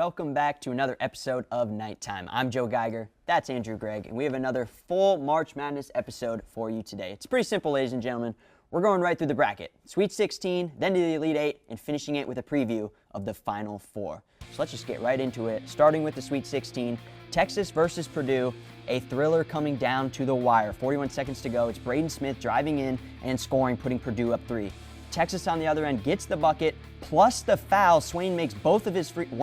welcome back to another episode of Nighttime. I'm Joe Geiger, that's Andrew Gregg, and we have another full March Madness episode for you today. It's pretty simple, ladies and gentlemen. We're going right through the bracket. Sweet 16, then to the Elite 8, and finishing it with a preview of the Final Four. So let's just get right into it, starting with the Sweet 16. Texas versus Purdue, a thriller coming down to the wire. 41 seconds to go. It's Braden Smith driving in and scoring, putting Purdue up 3. Texas on the other end gets the bucket, plus the foul. Swain makes one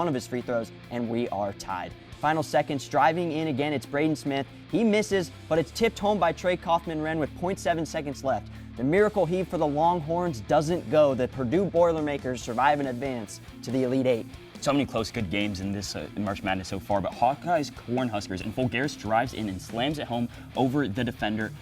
of his free throws, and we are tied. Final seconds, driving in again, it's Braden Smith. He misses, but it's tipped home by Trey Kaufman-Renn with 0.7 seconds left. The miracle heave for the Longhorns doesn't go. The Purdue Boilermakers survive and advance to the Elite 8. So many close, good games in this March Madness so far, but Hawkeyes, Cornhuskers, and Fulgaris drives in and slams it home over the defender,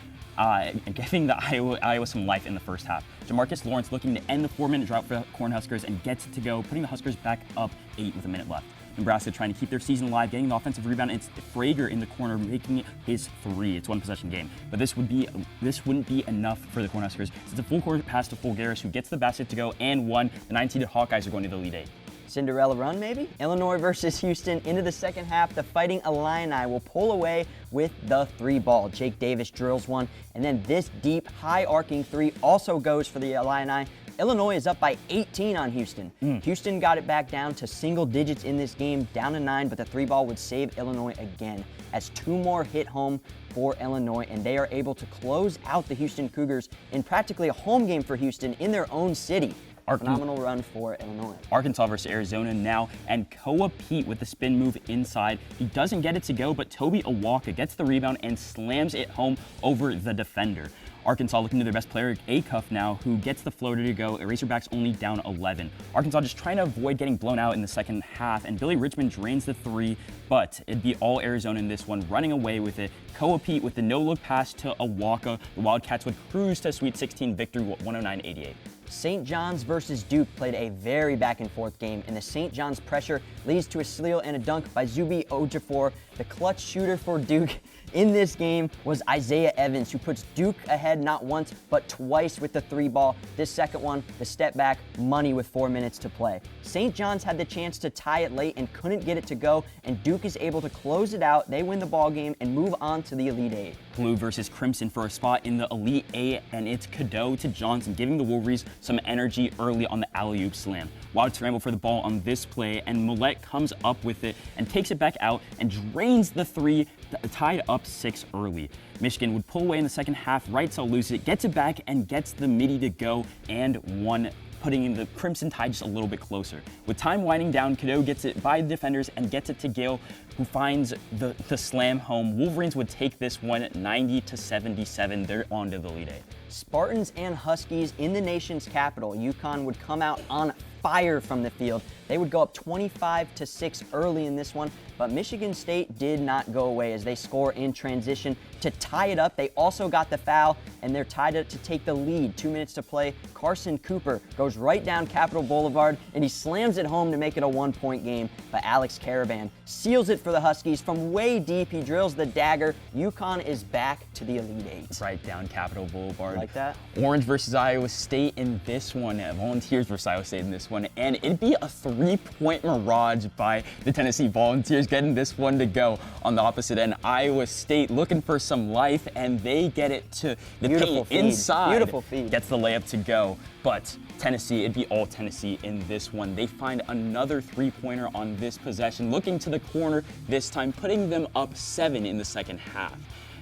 giving the Iowa some life in the first half. Jamarcus Lawrence looking to end the 4-minute drought for the Cornhuskers and gets it to go, putting the Huskers back up 8 with a minute left. Nebraska trying to keep their season alive, getting the offensive rebound, and it's Frager in the corner making his 3. It's one possession game, but this wouldn't be enough for the Cornhuskers. It's a full court pass to Fulgaris, who gets the basket to go and won. The 9-seeded Hawkeyes are going to the Elite 8. Cinderella run, maybe? Illinois versus Houston into the second half. The Fighting Illini will pull away with the 3 ball. Jake Davis drills one, and then this deep, high-arcing 3 also goes for the Illini. Illinois is up by 18 on Houston. Houston got it back down to single digits in this game, down to 9, but the 3 ball would save Illinois again as 2 more hit home for Illinois, and they are able to close out the Houston Cougars in practically a home game for Houston in their own city. Phenomenal run for Illinois. Arkansas versus Arizona now, and Koa Pete with the spin move inside. He doesn't get it to go, but Toby Awaka gets the rebound and slams it home over the defender. Arkansas looking to their best player, Acuff now, who gets the floater to go. Razorbacks only down 11. Arkansas just trying to avoid getting blown out in the second half, and Billy Richmond drains the 3, but it'd be all Arizona in this one, running away with it. Koa Pete with the no-look pass to Awaka. The Wildcats would cruise to Sweet 16 victory, 109-88. St. John's versus Duke played a very back-and-forth game, and the St. John's pressure leads to a steal and a dunk by Zuby Ojefor. The clutch shooter for Duke in this game was Isaiah Evans, who puts Duke ahead not once, but twice with the 3 ball. This second one, the step back, money with 4 minutes to play. St. John's had the chance to tie it late and couldn't get it to go, and Duke is able to close it out. They win the ball game and move on to the Elite 8. Blue versus Crimson for a spot in the Elite 8, and it's Cadeau to Johnson, giving the Wolverines some energy early on the alley-oop slam. Wild scramble for the ball on this play, and Millette comes up with it and takes it back out and drains the 3, tied up 6 early. Michigan would pull away in the second half. Wrightsell loses it, gets it back, and gets the midi to go and 1, putting in the Crimson Tide just a little bit closer. With time winding down, Cadeau gets it by the defenders and gets it to Gill, who finds the slam home. Wolverines would take this one 90-77. They're on to the Elite 8. Spartans and Huskies in the nation's capital. UConn would come out on fire from the field. They would go up 25-6 early in this one, but Michigan State did not go away as they score in transition to tie it up. They also got the foul, and they're tied up to take the lead. 2 minutes to play. Carson Cooper goes right down Capitol Boulevard, and he slams it home to make it a 1-point game, but Alex Caravan seals it for the Huskies from way deep. He drills the dagger. UConn is back to the Elite 8. Right down Capitol Boulevard. Like that? Orange versus Iowa State in this one. Volunteers versus Iowa State in this one. And it'd be a 3-point mirage by the Tennessee Volunteers, getting this one to go. On the opposite end, Iowa State looking for some life, and they get it to the paint inside. Beautiful feed. Gets the layup to go. But Tennessee, it'd be all Tennessee in this one. They find another 3-pointer on this possession, looking to the corner this time, putting them up 7 in the second half.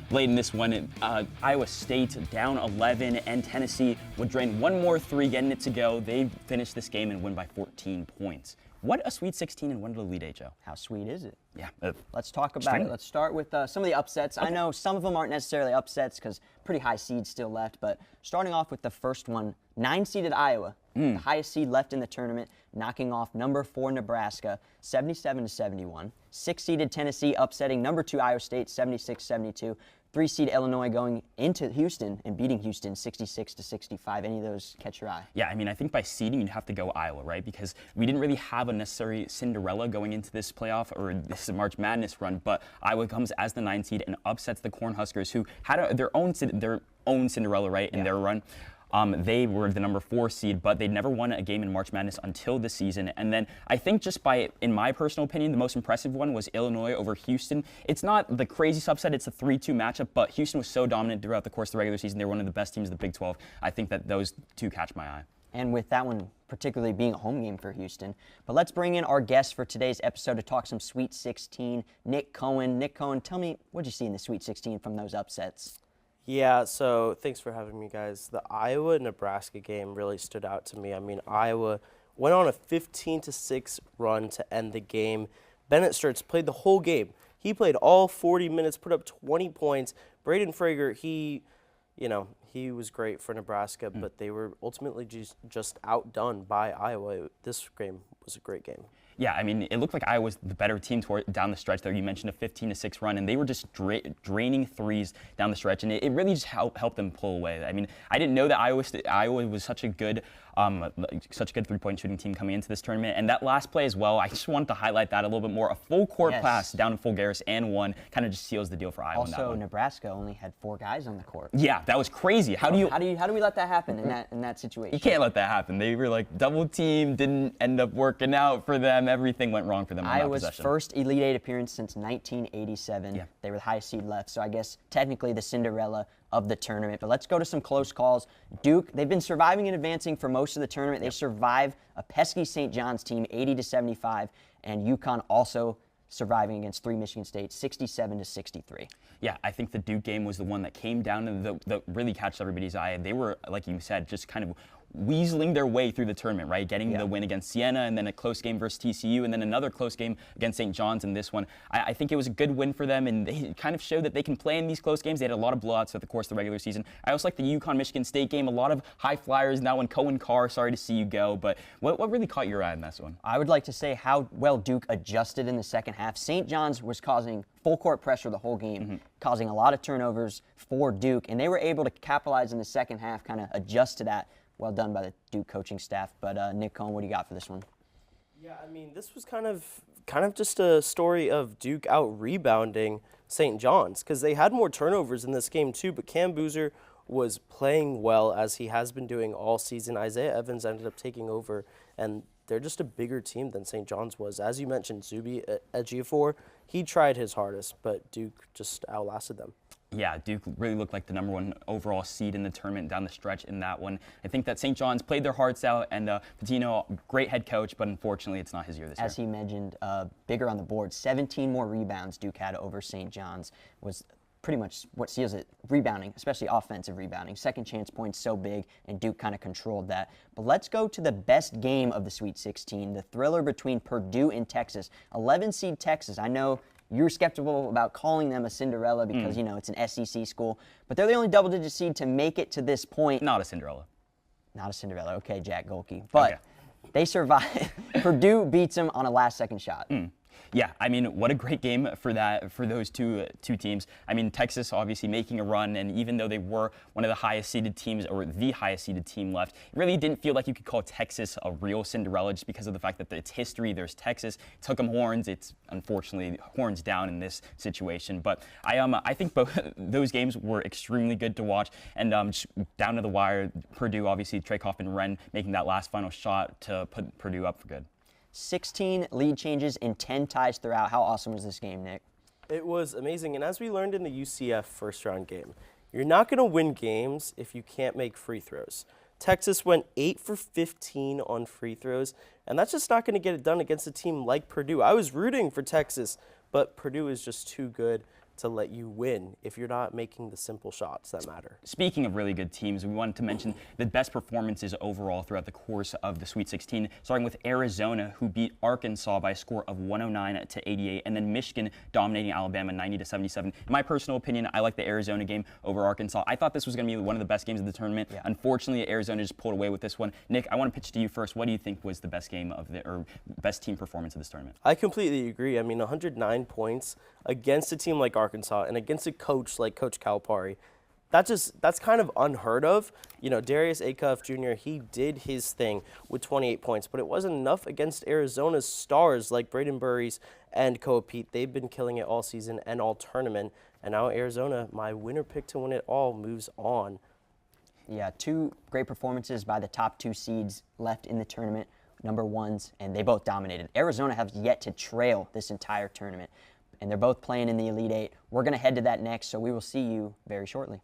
Late in this one, Iowa State down 11, and Tennessee would drain 1 more 3, getting it to go. They finish this game and win by 14 points. What a Sweet 16 and 1 to the Elite 8, Joe. How sweet is it? Yeah. Let's talk about it. Let's start with some of the upsets. Okay. I know some of them aren't necessarily upsets because pretty high seeds still left, but starting off with the first one, 9-seeded Iowa, the highest seed left in the tournament, knocking off number 4 Nebraska, 77-71. 6-seeded Tennessee upsetting number 2 Iowa State, 76-72. 3-seed Illinois going into Houston and beating Houston 66-65. Any of those catch your eye? Yeah, I mean, I think by seeding, you'd have to go Iowa, right? Because we didn't really have a necessary Cinderella going into this playoff or this March Madness run, but Iowa comes as the 9 seed and upsets the Cornhuskers, who had their own Cinderella, right, in their run. They were the number 4 seed, but they'd never won a game in March Madness until this season. And then I think in my personal opinion, the most impressive one was Illinois over Houston. It's not the crazy upset, it's a 3-2 matchup, but Houston was so dominant throughout the course of the regular season. They were one of the best teams of the Big 12. I think that those two catch my eye. And with that one particularly being a home game for Houston. But let's bring in our guest for today's episode to talk some Sweet 16, Nick Cohen. Nick Cohen, tell me, what did you see in the Sweet 16 from those upsets? Yeah, so thanks for having me, guys. The Iowa-Nebraska game really stood out to me. I mean, Iowa went on a 15-6 run to end the game. Bennett Sturts played the whole game. He played all 40 minutes, put up 20 points. Braden Frager, he was great for Nebraska, but they were ultimately just outdone by Iowa. This game was a great game. Yeah, I mean, it looked like Iowa was the better team down the stretch there. You mentioned a 15-6 run, and they were just draining threes down the stretch, and it really just helped them pull away. I mean, I didn't know that Iowa was such a good three-point shooting team coming into this tournament. And that last play as well, I just wanted to highlight that a little bit more. A full court pass down in Fulgaris and one kind of just seals the deal for Iowa. Also, Nebraska only had 4 guys on the court. Yeah, that was crazy. How do we let that happen in that situation? You can't let that happen. They were like double team, didn't end up working out for them. Everything went wrong for them. Iowa's first Elite Eight appearance since 1987. Yeah. They were the highest seed left, so I guess technically the Cinderella of the tournament. But let's go to some close calls. Duke, they've been surviving and advancing for most of the tournament. They survived a pesky St. John's team, 80-75, and UConn also surviving against 3 Michigan State, 67-63. Yeah, I think the Duke game was the one that came down to the really catch everybody's eye. They were, like you said, just kind of weaseling their way through the tournament, right? Getting the win against Siena, and then a close game versus TCU, and then another close game against St. John's in this one. I think it was a good win for them, and they kind of showed that they can play in these close games. They had a lot of blowouts throughout the course of the regular season. I also like the UConn-Michigan State game. A lot of high flyers. Now when Cohen Carr, sorry to see you go, but what really caught your eye in this one? I would like to say how well Duke adjusted in the second half. St. John's was causing full court pressure the whole game, causing a lot of turnovers for Duke, and they were able to capitalize in the second half, kind of adjust to that. Well done by the Duke coaching staff. But Nick Cohen, what do you got for this one? Yeah, I mean, this was kind of just a story of Duke out-rebounding St. John's, because they had more turnovers in this game too, but Cam Boozer was playing well, as he has been doing all season. Isaiah Evans ended up taking over, and they're just a bigger team than St. John's was. As you mentioned, Zuby Ejiofor, he tried his hardest, but Duke just outlasted them. Yeah, Duke really looked like the number 1 overall seed in the tournament down the stretch in that one. I think that St. John's played their hearts out, and Patino, great head coach, but unfortunately it's not his year this year. As he mentioned, bigger on the board, 17 more rebounds Duke had over St. John's was pretty much what seals it. Rebounding, especially offensive rebounding. Second chance points so big, and Duke kind of controlled that. But let's go to the best game of the Sweet 16, the thriller between Purdue and Texas. 11 seed Texas. I know you're skeptical about calling them a Cinderella because, it's an SEC school. But they're the only double-digit seed to make it to this point. Not a Cinderella. Not a Cinderella. Okay, Jack Golke. But they survived. Purdue beats them on a last-second shot. Yeah, I mean, what a great game for those two teams. I mean, Texas obviously making a run, and even though they were one of the highest seeded teams, or the highest seeded team left, it really didn't feel like you could call Texas a real Cinderella just because of the fact that it's history. There's Texas. It took them horns. It's unfortunately horns down in this situation. But I think both those games were extremely good to watch, and down to the wire, Purdue obviously Trey Kaufman-Renn making that last final shot to put Purdue up for good. 16 lead changes and 10 ties throughout. How awesome was this game, Nick? It was amazing, and as we learned in the UCF first-round game, you're not going to win games if you can't make free throws. Texas went 8 for 15 on free throws, and that's just not going to get it done against a team like Purdue. I was rooting for Texas, but Purdue is just too good to let you win if you're not making the simple shots that matter. Speaking of really good teams, we wanted to mention the best performances overall throughout the course of the Sweet 16, starting with Arizona, who beat Arkansas by a score of 109-88, and then Michigan dominating Alabama 90-77. In my personal opinion, I like the Arizona game over Arkansas. I thought this was going to be one of the best games of the tournament. Yeah. Unfortunately, Arizona just pulled away with this one. Nick, I want to pitch to you first. What do you think was the best game or best team performance of this tournament? I completely agree. I mean, 109 points against a team like Arkansas and against a coach like Coach Calipari, that's kind of unheard of. Darius Acuff Jr., he did his thing with 28 points, but it wasn't enough against Arizona's stars like Braden Burries and Koa Pete. They've been killing it all season and all tournament, and now Arizona, my winner pick to win it all, moves on. Yeah, 2 great performances by the top 2 seeds left in the tournament, number 1s, and they both dominated. Arizona has yet to trail this entire tournament, and they're both playing in the Elite Eight. We're going to head to that next, so we will see you very shortly.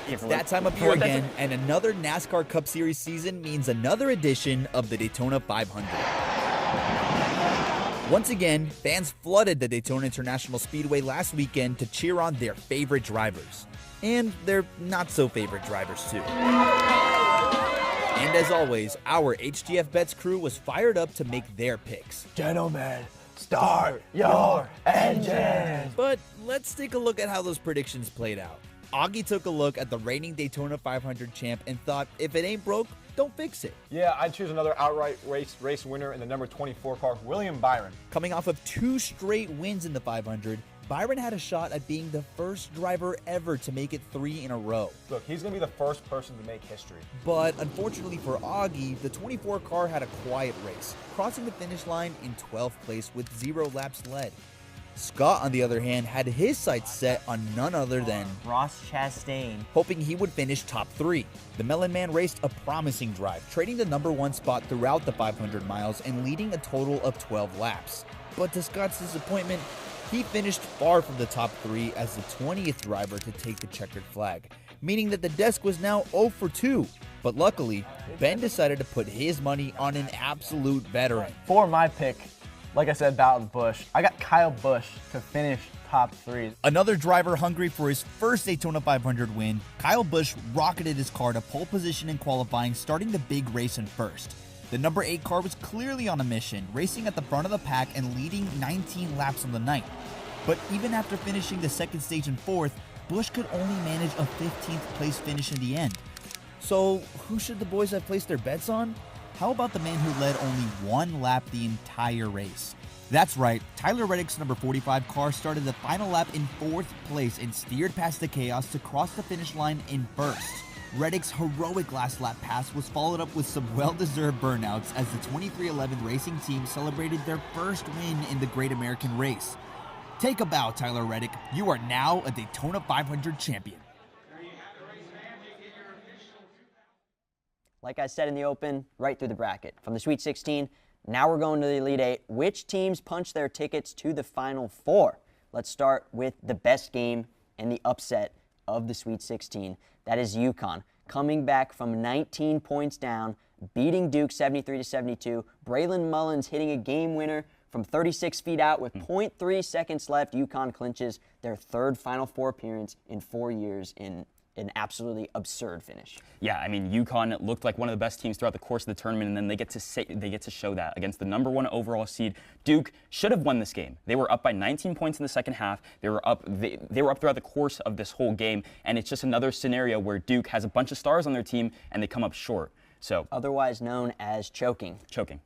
It's that time of year again, and another NASCAR Cup Series season means another edition of the Daytona 500. Once again, fans flooded the Daytona International Speedway last weekend to cheer on their favorite drivers. And their not-so-favorite drivers, too. And as always, our HGF Bets crew was fired up to make their picks. Gentlemen, start your engines! But let's take a look at how those predictions played out. Augie took a look at the reigning Daytona 500 champ and thought, if it ain't broke, don't fix it. Yeah, I'd choose another outright race winner in the number 24 car, William Byron. Coming off of 2 straight wins in the 500, Byron had a shot at being the first driver ever to make it 3 in a row. Look, he's going to be the first person to make history. But unfortunately for Augie, the 24 car had a quiet race, crossing the finish line in 12th place with 0 laps led. Scott, on the other hand, had his sights set on none other than Ross Chastain, hoping he would finish top 3. The Melon Man raced a promising drive, trading the number 1 spot throughout the 500 miles and leading a total of 12 laps. But to Scott's disappointment, he finished far from the top 3 as the 20th driver to take the checkered flag, meaning that the desk was now 0 for 2. But luckily, Ben decided to put his money on an absolute veteran. for my pick, like I said, Battle of the Bush, I got Kyle Busch to finish top 3. Another driver hungry for his first Daytona 500 win, Kyle Busch rocketed his car to pole position in qualifying, starting the big race in first. The number 8 car was clearly on a mission, racing at the front of the pack and leading 19 laps on the night. But even after finishing the second stage in 4th, Busch could only manage a 15th place finish in the end. So who should the boys have placed their bets on? How about the man who led only 1 lap the entire race? That's right, Tyler Reddick's number 45 car started the final lap in 4th place and steered past the chaos to cross the finish line in 1st. Reddick's heroic last lap pass was followed up with some well-deserved burnouts as the 2311 racing team celebrated their first win in the Great American Race. Take a bow, Tyler Reddick. You are now a Daytona 500 champion. Like I said in the open, right through the bracket. From the Sweet 16, now we're going to the Elite Eight. Which teams punch their tickets to the Final Four? Let's start with the best game and the upset of the Sweet 16. That is UConn, coming back from 19 points down, beating Duke 73-72. Braylon Mullins hitting a game winner from 36 feet out with 0.3 seconds left. UConn clinches their 3rd Final Four appearance in 4 years in an absolutely absurd finish. Yeah, I mean, UConn looked like one of the best teams throughout the course of the tournament, and then they get to show that against the number 1 overall seed. Duke should have won this game. They were up by 19 points in the second half. They were up throughout the course of this whole game, and it's just another scenario where Duke has a bunch of stars on their team and they come up short. So Otherwise known as choking. choking.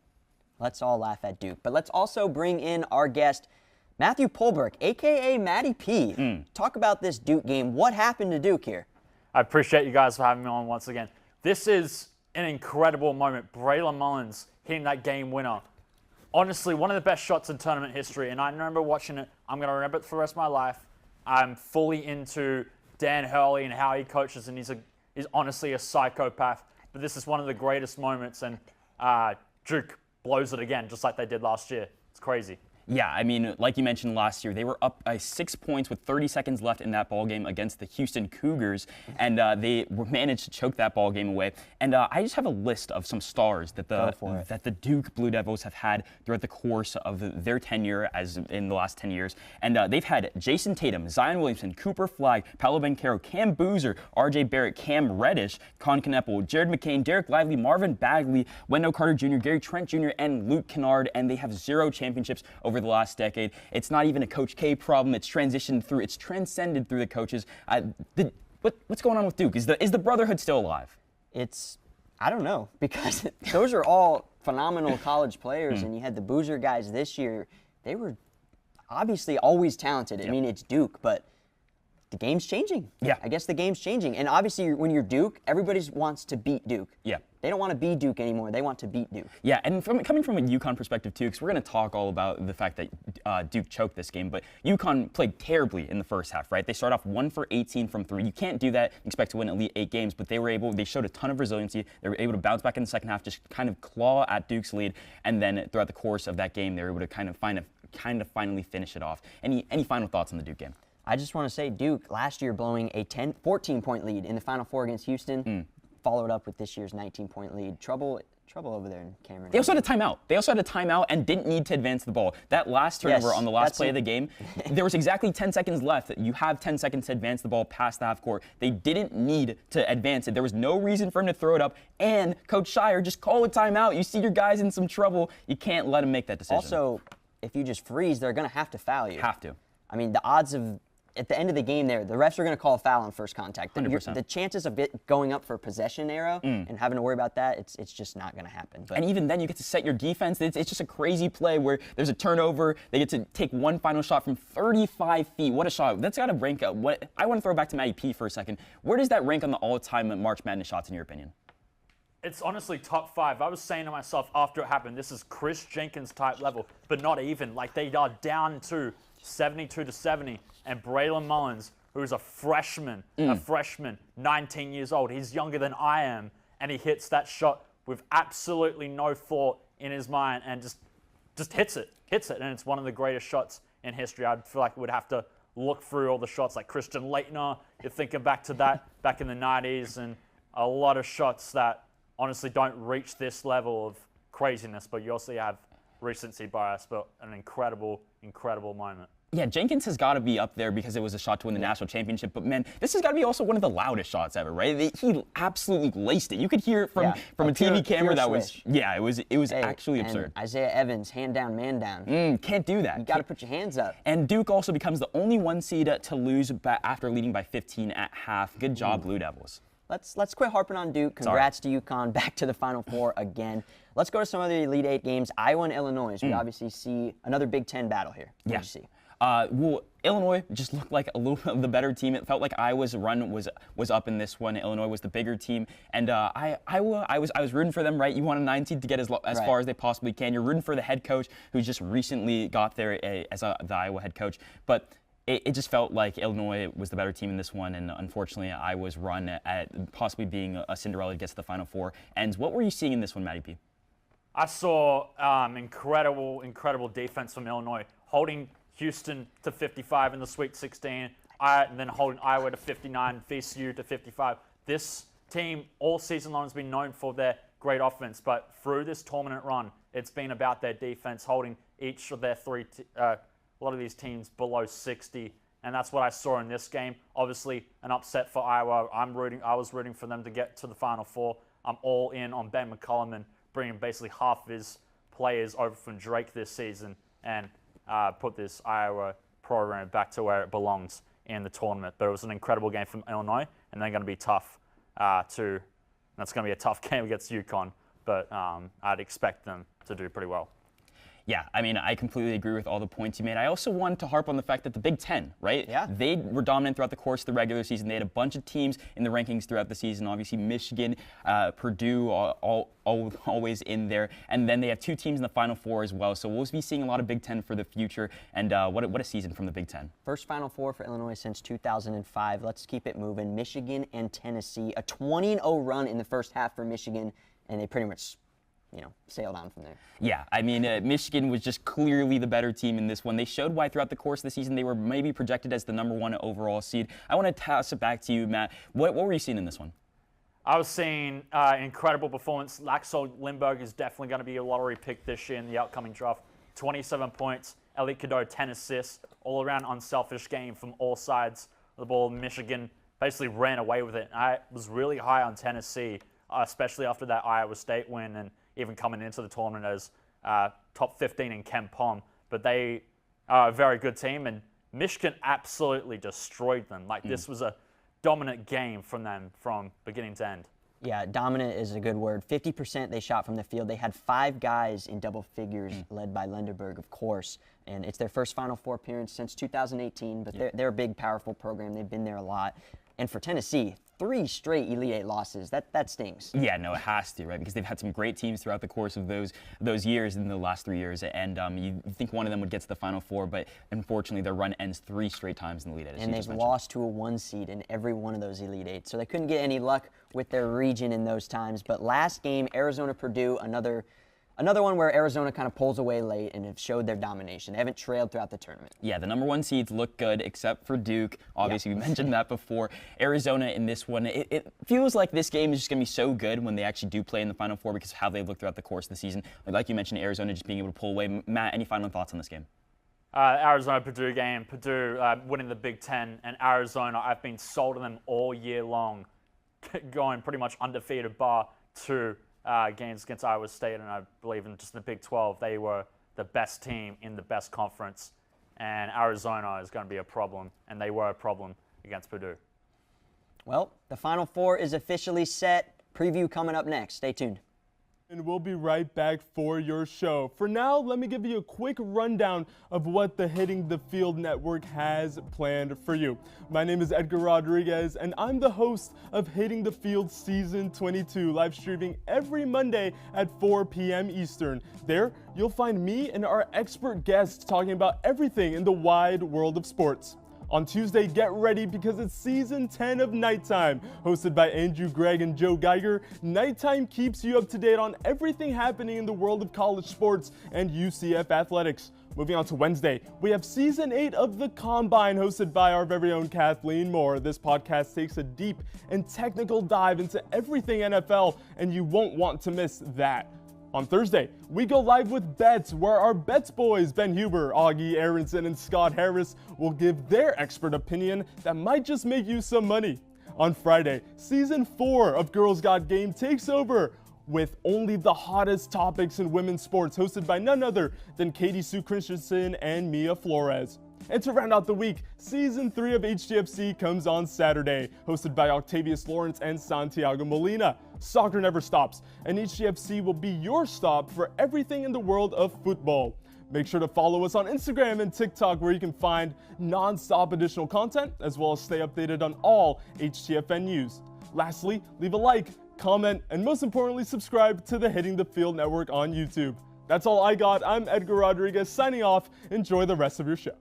Let's all laugh at Duke. But let's also bring in our guest, Matthew Pulbrook, a.k.a. Matty P. Talk about this Duke game. What happened to Duke here? I appreciate you guys for having me on once again. This is an incredible moment. Braylon Mullins hitting that game winner. Honestly, one of the best shots in tournament history, and I remember watching it. I'm going to remember it for the rest of my life. I'm fully into Dan Hurley and how he coaches, and he's honestly a psychopath. But this is one of the greatest moments, and Duke blows it again, just like they did last year. It's crazy. Yeah, I mean, like you mentioned last year, they were up by 6 points with 30 seconds left in that ball game against the Houston Cougars, and they managed to choke that ball game away. And I just have a list of some stars that the Duke Blue Devils have had throughout the course of their tenure, as in the last 10 years. And they've had Jason Tatum, Zion Williamson, Cooper Flagg, Paolo Banchero, Cam Boozer, R.J. Barrett, Cam Reddish, Con Kneppel, Jared McCain, Derek Lively, Marvin Bagley, Wendell Carter Jr., Gary Trent Jr., and Luke Kennard. And they have 0 championships over the last decade. It's not even a Coach K problem. It's transcended through the coaches. What's going on with Duke? Is the brotherhood still alive? I don't know, because those are all phenomenal college players, and you had the Boozer guys this year. They were obviously always talented. I mean, it's Duke, but the game's changing. Yeah. I guess the game's changing. And obviously, when you're Duke, everybody wants to beat Duke. Yeah. They don't want to be Duke anymore. They want to beat Duke. Yeah, and coming from a UConn perspective too, because we're going to talk all about the fact that Duke choked this game, but UConn played terribly in the first half, right? They start off 1 for 18 from 3. You can't do that, expect to win Elite 8 games, but they showed a ton of resiliency. They were able to bounce back in the second half, just kind of claw at Duke's lead, and then throughout the course of that game, they were able to kind of finally finish it off. Any final thoughts on the Duke game? I just want to say Duke last year blowing a 14-point lead in the Final Four against Houston, followed up with this year's 19-point lead. Trouble over there in Cameron. They also had a timeout. And didn't need to advance the ball. That last turnover on the last play of the game, there was exactly 10 seconds left. You have 10 seconds to advance the ball past the half court. They didn't need to advance it. There was no reason for him to throw it up. And Coach Shire, just call a timeout. You see your guys in some trouble. You can't let him make that decision. Also, if you just freeze, they're going to have to foul you. Have to. I mean, the odds of at the end of the game there, the refs are going to call a foul on first contact. 100%. The chances of it going up for a possession arrow and having to worry about that, it's just not going to happen. But and even then, you get to set your defense. It's just a crazy play where there's a turnover. They get to take one final shot from 35 feet. What a shot. That's got to rank up. I want to throw back to Matty P for a second. Where does that rank on the all-time March Madness shots, in your opinion? It's honestly top 5. I was saying to myself after it happened, this is Chris Jenkins type level, but not even. Like, they are down to 72-70, and Braylon Mullins, who's a freshman, 19 years old, he's younger than I am, and he hits that shot with absolutely no thought in his mind and just hits it, and it's one of the greatest shots in history. I feel like we would have to look through all the shots like Christian Laettner. You're thinking back to that back in the 90s, and a lot of shots that honestly don't reach this level of craziness, but you also have recency bias, but an incredible moment. Yeah, Jenkins has got to be up there because it was a shot to win the national championship. But, man, this has got to be also one of the loudest shots ever, right? He absolutely laced it. You could hear it from a TV camera that was, it was actually absurd. Isaiah Evans, hand down, man down. Can't do that. You got to put your hands up. And Duke also becomes the only 1 seed to lose after leading by 15 at half. Good job, Blue Devils. Let's quit harping on Duke. Congrats to UConn. Back to the Final Four again. Let's go to some other Elite 8 games. Iowa and Illinois. We obviously see another Big Ten battle here. What did you see? Well, Illinois just looked like a little bit of the better team. It felt like Iowa's run was up in this one. Illinois was the bigger team, and Iowa, I was rooting for them. Right, you want a 9 seed to get as far as they possibly can. You're rooting for the head coach who just recently got there as the Iowa head coach, but it just felt like Illinois was the better team in this one, and unfortunately, Iowa's run at possibly being a Cinderella to get to the Final Four. And what were you seeing in this one, Matty P? I saw incredible defense from Illinois, holding Houston to 55 in the Sweet 16, and then holding Iowa to 59, VCU to 55. This team all season long has been known for their great offense, but through this tournament run, it's been about their defense, holding each of their a lot of these teams below 60, and that's what I saw in this game. Obviously, an upset for Iowa. I was rooting for them to get to the Final Four. I'm all in on Ben McCollum and bringing basically half of his players over from Drake this season and put this Iowa program back to where it belongs in the tournament. But it was an incredible game from Illinois, and they're going to be tough too. That's going to be a tough game against UConn, but I'd expect them to do pretty well. Yeah, I mean, I completely agree with all the points you made. I also wanted to harp on the fact that the Big Ten, right? Yeah. They were dominant throughout the course of the regular season. They had a bunch of teams in the rankings throughout the season. Obviously, Michigan, Purdue, always in there. And then they have 2 teams in the Final Four as well. So we'll be seeing a lot of Big Ten for the future. And what a season from the Big Ten. First Final Four for Illinois since 2005. Let's keep it moving. Michigan and Tennessee. A 20-0 run in the first half for Michigan, and they pretty much sailed on from there. Yeah, I mean, Michigan was just clearly the better team in this one. They showed why throughout the course of the season they were maybe projected as the #1 overall seed. I want to toss it back to you, Matt. What were you seeing in this one? I was seeing incredible performance. Laxo Lindbergh is definitely going to be a lottery pick this year in the upcoming draft. 27 points, Elite Cadeau 10 assists, all around unselfish game from all sides of the ball. Michigan basically ran away with it. I was really high on Tennessee, especially after that Iowa State win and even coming into the tournament as top 15 in Ken Pom. But they are a very good team, and Michigan absolutely destroyed them. Like, this was a dominant game from them from beginning to end. Yeah, dominant is a good word. 50% they shot from the field. They had 5 guys in double figures, led by Lindenberg, of course. And it's their first Final Four appearance since 2018, but they're a big, powerful program. They've been there a lot. And for Tennessee, 3 straight Elite Eight losses. That stings. Yeah, no, it has to, right? Because they've had some great teams throughout the course of those years in the last 3 years, and you think one of them would get to the Final Four, but unfortunately their run ends 3 straight times in the Elite Eight. And they've lost to a 1 seed in every one of those Elite Eight, so they couldn't get any luck with their region in those times. But last game, Arizona-Purdue, another one where Arizona kind of pulls away late and have showed their domination. They haven't trailed throughout the tournament. Yeah, the number 1 seeds look good, except for Duke. Obviously, we mentioned that before. Arizona in this one, it feels like this game is just going to be so good when they actually do play in the Final Four because of how they've looked throughout the course of the season. Like you mentioned, Arizona just being able to pull away. Matt, any final thoughts on this game? Arizona-Purdue game. Purdue winning the Big Ten, and Arizona, I've been sold on them all year long, going pretty much undefeated bar 2 games against Iowa State, and I believe in just the Big 12, they were the best team in the best conference, and Arizona is going to be a problem, and they were a problem against Purdue. Well, the Final Four is officially set. Preview coming up next. Stay tuned. And we'll be right back for your show. For now, let me give you a quick rundown of what the Hitting the Field Network has planned for you. My name is Edgar Rodriguez, and I'm the host of Hitting the Field Season 22, live streaming every Monday at 4 p.m. Eastern. There, you'll find me and our expert guests talking about everything in the wide world of sports. On Tuesday, get ready because it's Season 10 of Nighttime. Hosted by Andrew Gregg and Joe Geiger, Nighttime keeps you up to date on everything happening in the world of college sports and UCF athletics. Moving on to Wednesday, we have Season 8 of The Combine, hosted by our very own Kathleen Moore. This podcast takes a deep and technical dive into everything NFL, and you won't want to miss that. On Thursday, we go live with Bets, where our Bets boys, Ben Huber, Augie Aronson, and Scott Harris, will give their expert opinion that might just make you some money. On Friday, Season 4 of Girls Got Game takes over with only the hottest topics in women's sports, hosted by none other than Katie Sue Christensen and Mia Flores. And to round out the week, Season 3 of HTFC comes on Saturday, hosted by Octavius Lawrence and Santiago Molina. Soccer never stops, and HTFC will be your stop for everything in the world of football. Make sure to follow us on Instagram and TikTok, where you can find non-stop additional content, as well as stay updated on all HTFN news. Lastly, leave a like, comment, and most importantly, subscribe to the Hitting the Field Network on YouTube. That's all I got. I'm Edgar Rodriguez, signing off. Enjoy the rest of your show.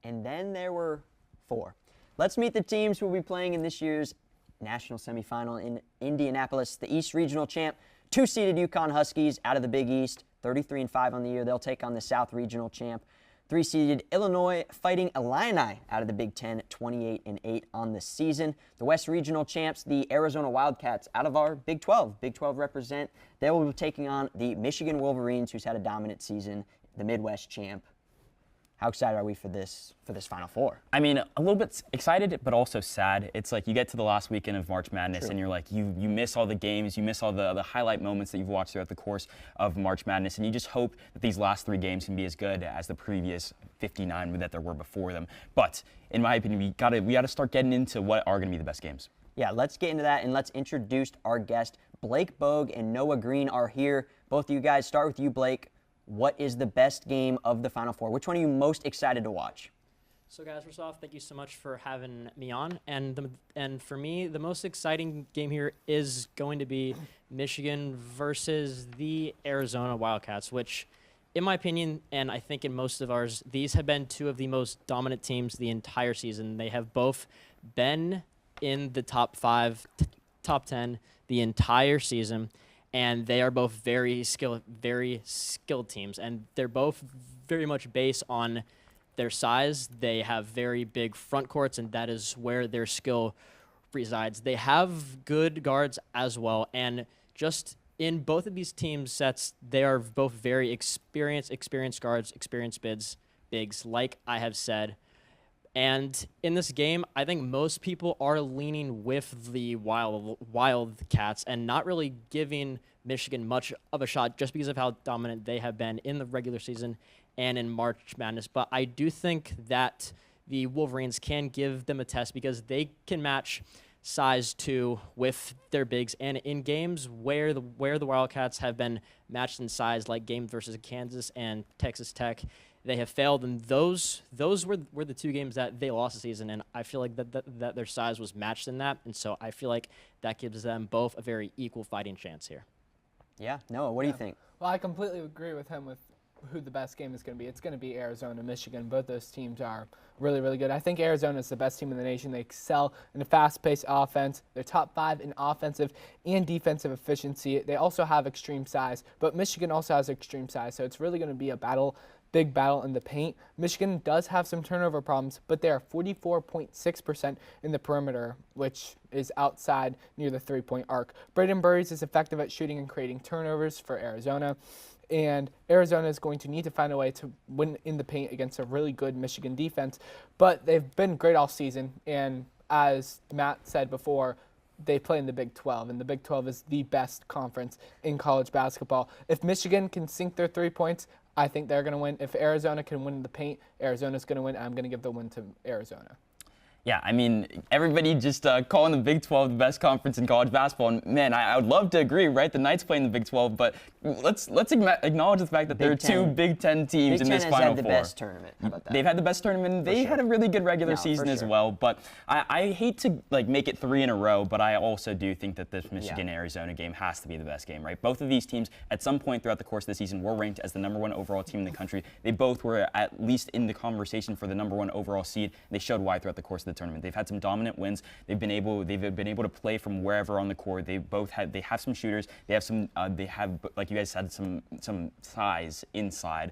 And then there were 4. Let's meet the teams who will be playing in this year's national semifinal in Indianapolis. The East Regional champ, 2-seeded UConn Huskies out of the Big East, 33-5 on the year. They'll take on the South Regional champ, 3-seeded Illinois Fighting Illini out of the Big Ten, 28-8 on the season. The West Regional champs, the Arizona Wildcats out of our Big 12. Big 12 represent. They will be taking on the Michigan Wolverines, who's had a dominant season, the Midwest champ. How excited are we for this Final Four? I mean, a little bit excited, but also sad. It's like you get to the last weekend of March Madness, and you're like, you miss all the games, you miss all the highlight moments that you've watched throughout the course of March Madness, and you just hope that these last 3 games can be as good as the previous 59 that there were before them. But in my opinion, we gotta start getting into what are going to be the best games. Yeah, let's get into that, and let's introduce our guest. Blake Bogue and Noah Greene are here. Both of you guys, start with you, Blake. What is the best game of the Final Four? Which one are you most excited to watch? So guys, first off, thank you so much for having me on. And for me, the most exciting game here is going to be Michigan versus the Arizona Wildcats, which, in my opinion, and I think in most of ours, these have been 2 of the most dominant teams the entire season. They have both been in the top 5, top 10 the entire season. And they are both very skilled teams, and they're both very much based on their size. They have very big front courts, and that is where their skill resides. They have good guards as well, and just in both of these team sets, they are both very experienced guards, experienced bigs, like I have said. And in this game, I think most people are leaning with the Wildcats and not really giving Michigan much of a shot just because of how dominant they have been in the regular season and in March Madness. But I do think that the Wolverines can give them a test because they can match size too with their bigs, and in games where the Wildcats have been matched in size, like games versus Kansas and Texas Tech, they have failed, and those were the 2 games that they lost the season, and I feel like that their size was matched in that, and so I feel like that gives them both a very equal fighting chance here. Yeah, Noah, what do you think? Well, I completely agree with him with who the best game is going to be. It's going to be Arizona, Michigan. Both those teams are really, really good. I think Arizona is the best team in the nation. They excel in a fast-paced offense. They're top 5 in offensive and defensive efficiency. They also have extreme size, but Michigan also has extreme size, so it's really going to be a big battle in the paint. Michigan does have some turnover problems, but they are 44.6% in the perimeter, which is outside near the 3-point arc. Braden Burries is effective at shooting and creating turnovers for Arizona, and Arizona is going to need to find a way to win in the paint against a really good Michigan defense, but they've been great all season, and as Matt said before, they play in the Big 12, and the Big 12 is the best conference in college basketball. If Michigan can sink their 3 points, I think they're going to win. If Arizona can win the paint, Arizona's going to win. I'm going to give the win to Arizona. Yeah, I mean, everybody just calling the Big 12 the best conference in college basketball. And man, I would love to agree, right? The Knights play in the Big 12, but let's acknowledge the fact that there are 2 Big 10 teams in this Final Four. Big 10 has had the best tournament. How about that? They've had the best tournament. They had a really good regular season as well. But I hate to make it 3 in a row, but I also do think that this Michigan-Arizona game has to be the best game, right? Both of these teams, at some point throughout the course of the season, were ranked as the #1 overall team in the country. They both were at least in the conversation for the #1 overall seed. They showed why throughout the course of the tournament. They've had some dominant wins. They've been able to play from wherever on the court. They have some shooters. They have like you guys said, some size inside.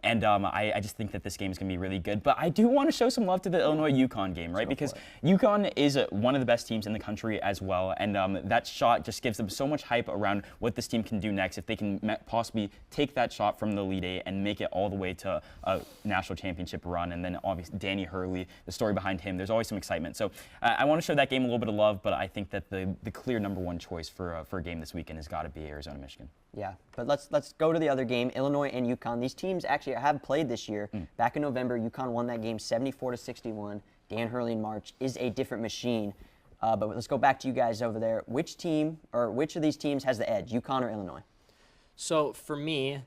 And I just think that this game is going to be really good. But I do want to show some love to the Illinois-UConn game, right? Because UConn is one of the best teams in the country as well. And that shot just gives them so much hype around what this team can do next if they can possibly take that shot from the Elite Eight and make it all the way to a national championship run. And then obviously Danny Hurley, the story behind him, there's always some excitement. So I want to show that game a little bit of love, but I think that the clear #1 choice for a game this weekend has got to be Arizona-Michigan. Yeah, but let's go to the other game, Illinois and UConn. These teams actually have played this year. Back in November, UConn won that game 74-61. Dan Hurley in March is a different machine. But let's go back to you guys over there. Which of these teams has the edge, UConn or Illinois? So for me,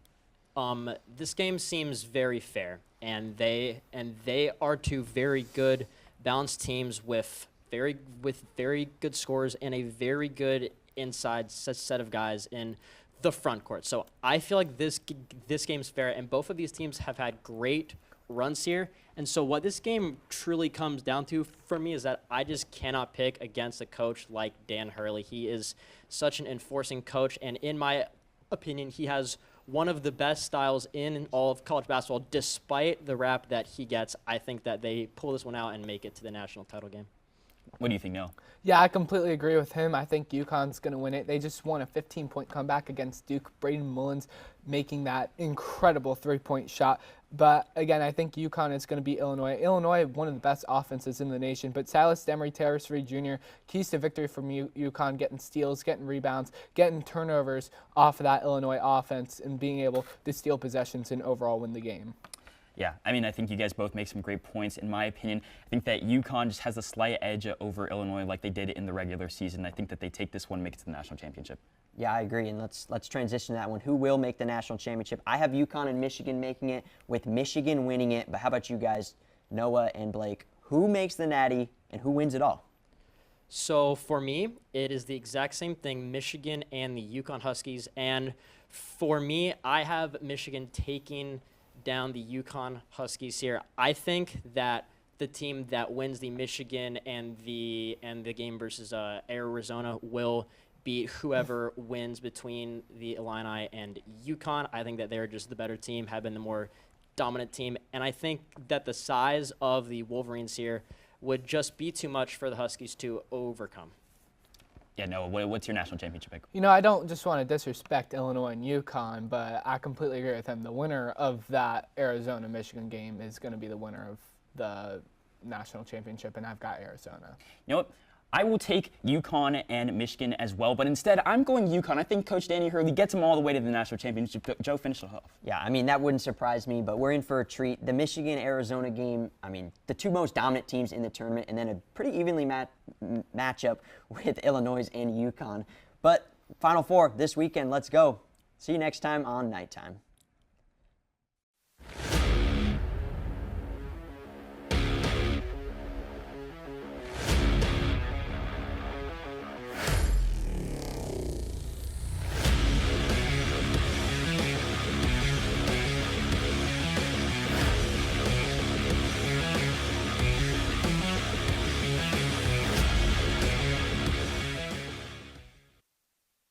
this game seems very fair, and they are 2 very good, balanced teams with very good scores and a very good inside set of guys in the front court. So I feel like this game's fair, and both of these teams have had great runs here. And so what this game truly comes down to for me is that I just cannot pick against a coach like Dan Hurley. He is such an enforcing coach, and in my opinion, he has one of the best styles in all of college basketball. Despite the rap that he gets, I think that they pull this one out and make it to the national title game. What do you think, Noah? Yeah, I completely agree with him. I think UConn's going to win it. They just won a 15-point comeback against Duke. Braden Mullins making that incredible 3-point shot. But again, I think UConn is going to beat Illinois. Illinois, one of the best offenses in the nation. But Silas Demery, Terrace Reed Jr., keys to victory from UConn, getting steals, getting rebounds, getting turnovers off of that Illinois offense, and being able to steal possessions and overall win the game. Yeah, I mean, I think you guys both make some great points. In my opinion, I think that UConn just has a slight edge over Illinois like they did in the regular season. I think that they take this one and make it to the national championship. Yeah, I agree, and let's transition to that one. Who will make the national championship? I have UConn and Michigan making it, with Michigan winning it. But how about you guys, Noah and Blake? Who makes the Natty, and who wins it all? So for me, it is the exact same thing, Michigan and the UConn Huskies. And for me, I have Michigan taking down the UConn Huskies here. I think that the team that wins the Michigan and the game versus Arizona will beat whoever wins between the Illini and UConn. I think that they're just the better team, have been the more dominant team, and I think that the size of the Wolverines here would just be too much for the Huskies to overcome. Yeah, Noah, what's your national championship pick? You know, I don't just want to disrespect Illinois and UConn, but I completely agree with him. The winner of that Arizona-Michigan game is going to be the winner of the national championship, and I've got Arizona. You know what? I will take UConn and Michigan as well, but instead I'm going UConn. I think Coach Danny Hurley gets them all the way to the national championship. Joe, finish it off. Yeah, I mean, that wouldn't surprise me, but we're in for a treat. The Michigan-Arizona game, I mean, the two most dominant teams in the tournament, and then a pretty evenly matchup with Illinois and UConn. But Final Four this weekend, let's go. See you next time on Nighttime.